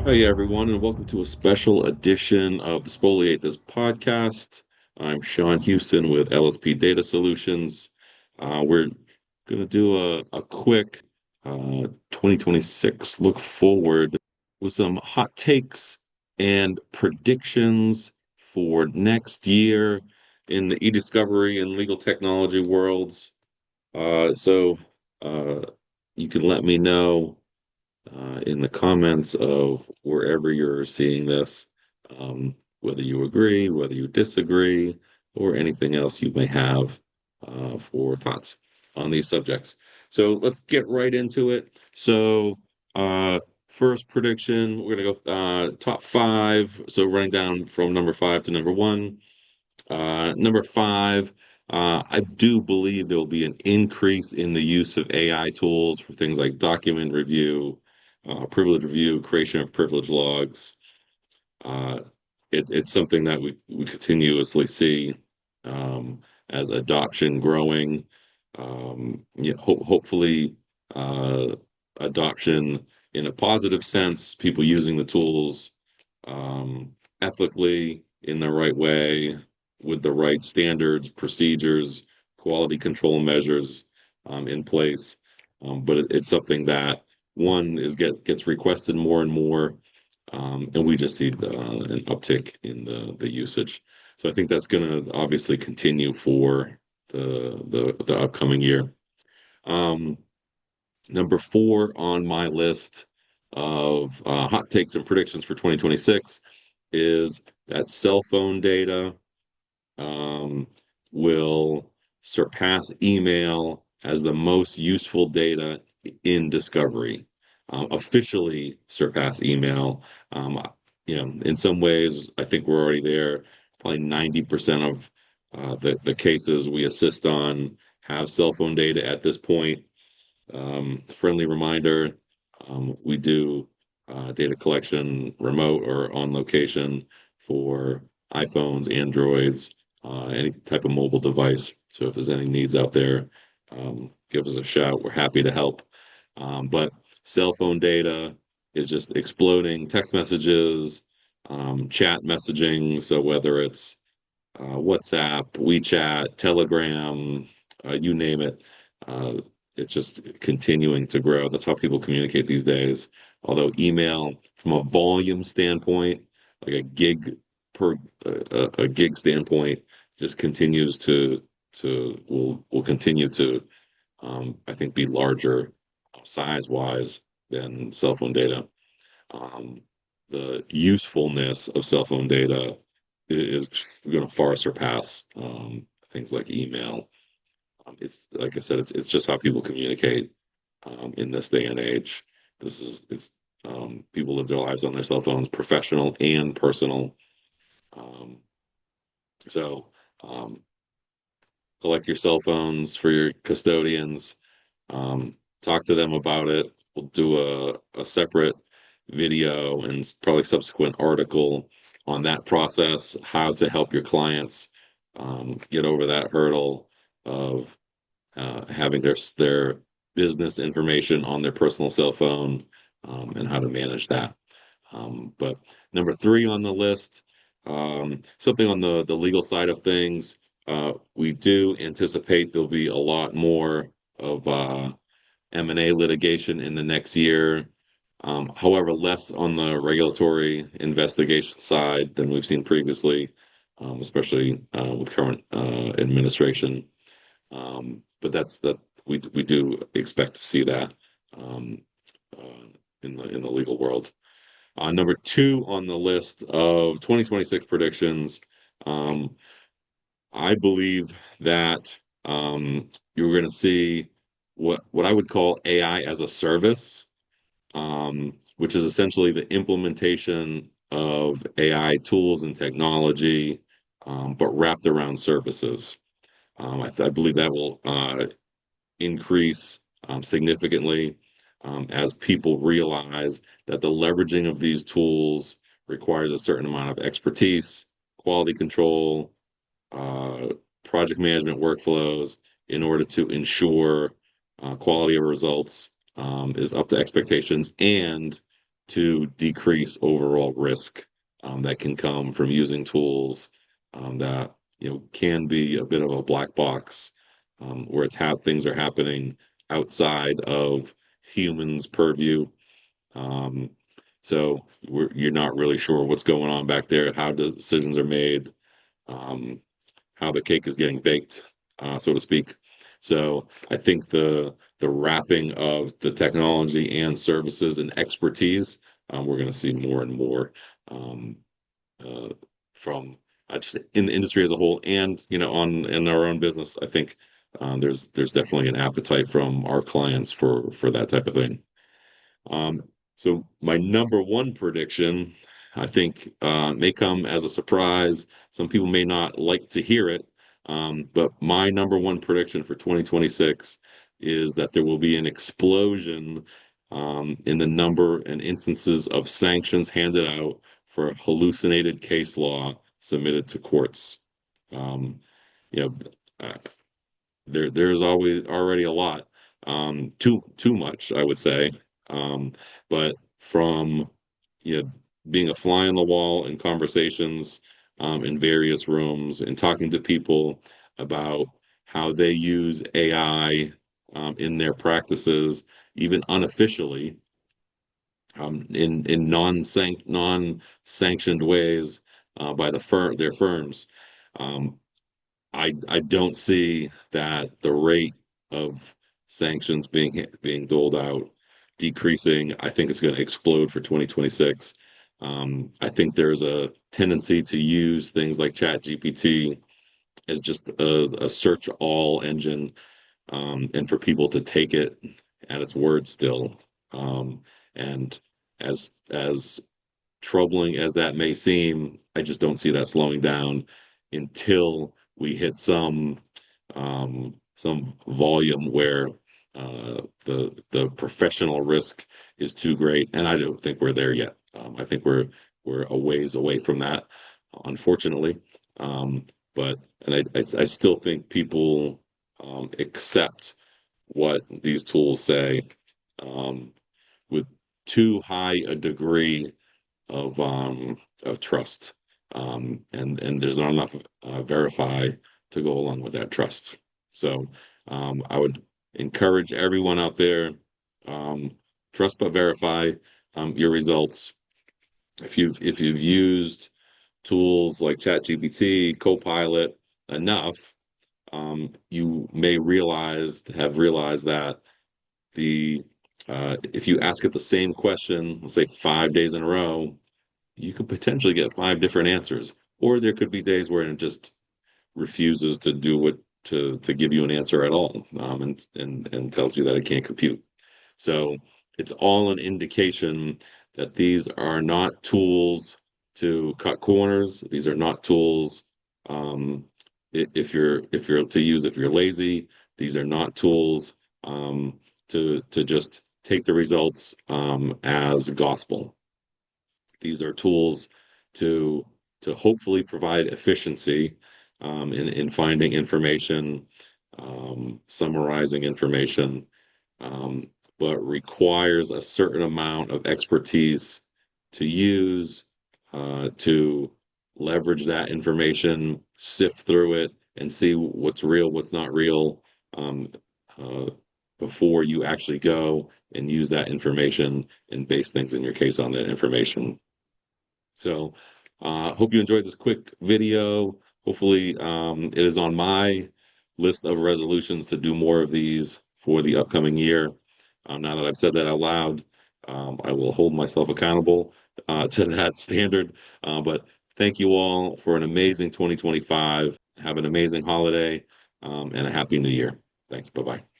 Hey everyone, and welcome to a special edition of the Spoliate This Podcast. I'm Shawn Huston with LSP Data Solutions. We're going to do a quick 2026 look forward with some hot takes and predictions for next year in the eDiscovery and legal technology worlds. So uh, you can let me know in the comments of wherever you're seeing this, whether you agree, whether you disagree, or anything else you may have for thoughts on these subjects. So let's get right into it. So, first prediction, we're going to go top five. So, running down from number five to number one. Number five, I do believe there will be an increase in the use of AI tools for things like document review, privilege review, creation of privilege logs. Uh, it's something that we continuously see as adoption growing. Hopefully, uh, adoption in a positive sense, people using the tools ethically in the right way with the right standards, procedures, quality control measures in place. But it's something that one is gets requested more and more, and we just see an uptick in the usage. So I think that's going to obviously continue for the upcoming year. Um, Number four on my list of hot takes and predictions for 2026 is that cell phone data um, will surpass email as the most useful data in discovery. Officially surpass email. Um, in some ways, I think we're already there. Probably 90% of the cases we assist on have cell phone data at this point. Friendly reminder, we do data collection remote or on location for iPhones, Androids, any type of mobile device. So if there's any needs out there, give us a shout. We're happy to help. But cell phone data is just exploding. Text messages, chat messaging. So whether it's WhatsApp, WeChat, Telegram, you name it. Uh, it's just continuing to grow. That's how people communicate these days. Although email, from a volume standpoint, like a gig per a gig standpoint, just continues to will continue to I think be larger size wise than cell phone data. Um, the usefulness of cell phone data is going to far surpass things like email. It's like I said, it's just how people communicate in this day and age. This is it's People live their lives on their cell phones, professional and personal. Um, so um, collect your cell phones for your custodians. Talk to them about it. We'll do a separate video and probably subsequent article on that process, how to help your clients get over that hurdle of having their business information on their personal cell phone, and how to manage that. But number three on the list, something on the legal side of things. We do anticipate there'll be a lot more of M&A litigation in the next year. However, less on the regulatory investigation side than we've seen previously, especially with current administration. But that's that we do expect to see that um, uh, in the legal world. Number two on the list of 2026 predictions, um, I believe that you're going to see what I would call AI as a service, which is essentially the implementation of AI tools and technology, but wrapped around services. I believe that will increase significantly as people realize that the leveraging of these tools requires a certain amount of expertise, quality control, uh, project management workflows in order to ensure quality of results is up to expectations and to decrease overall risk that can come from using tools that can be a bit of a black box where things are happening outside of humans' purview. Um, so you're not really sure what's going on back there, how decisions are made, um, how the cake is getting baked, so to speak. So I think the wrapping of the technology and services and expertise, we're going to see more and more um, uh, from just in the industry as a whole, and on in our own business. I think there's definitely an appetite from our clients for that type of thing. Um, so my number one prediction, I think, may come as a surprise. Some people may not like to hear it, but my number one prediction for 2026 is that there will be an explosion in the number and instances of sanctions handed out for hallucinated case law submitted to courts. Um, you know, uh, there's always already a lot, too much, I would say. Um, but from being a fly on the wall in conversations in various rooms and talking to people about how they use AI in their practices, even unofficially, in non-sanctioned ways by their firms. Um, I don't see that the rate of sanctions being doled out decreasing. I think it's going to explode for 2026. I think there's a tendency to use things like ChatGPT as just a search all engine, and for people to take it at its word still. And as troubling as that may seem, I just don't see that slowing down until we hit some volume where the professional risk is too great, and I don't think we're there yet. I think we're a ways away from that, unfortunately. Um, but I still think people accept what these tools say um, with too high a degree of trust, and there's not enough verify to go along with that trust. So I would encourage everyone out there, um, trust but verify your results. If you've used tools like ChatGPT, Copilot enough, you may have realized that the if you ask it the same question, let's say 5 days in a row, you could potentially get five different answers. Or there could be days where it just refuses to do what to give you an answer at all, and tells you that it can't compute. So it's all an indication that these are not tools to cut corners. These are not tools if you're to use if you're lazy. These are not tools to just take the results as gospel. These are tools to to hopefully provide efficiency in finding information, summarizing information, um, but requires a certain amount of expertise to use, to leverage that information, sift through it, and see what's real, what's not real, um, uh, before you actually go and use that information and base things in your case on that information. So, hope you enjoyed this quick video. Hopefully, it is on my list of resolutions to do more of these for the upcoming year. Now that I've said that out loud, I will hold myself accountable to that standard. But thank you all for an amazing 2025. Have an amazing holiday, and a happy new year. Thanks. Bye bye.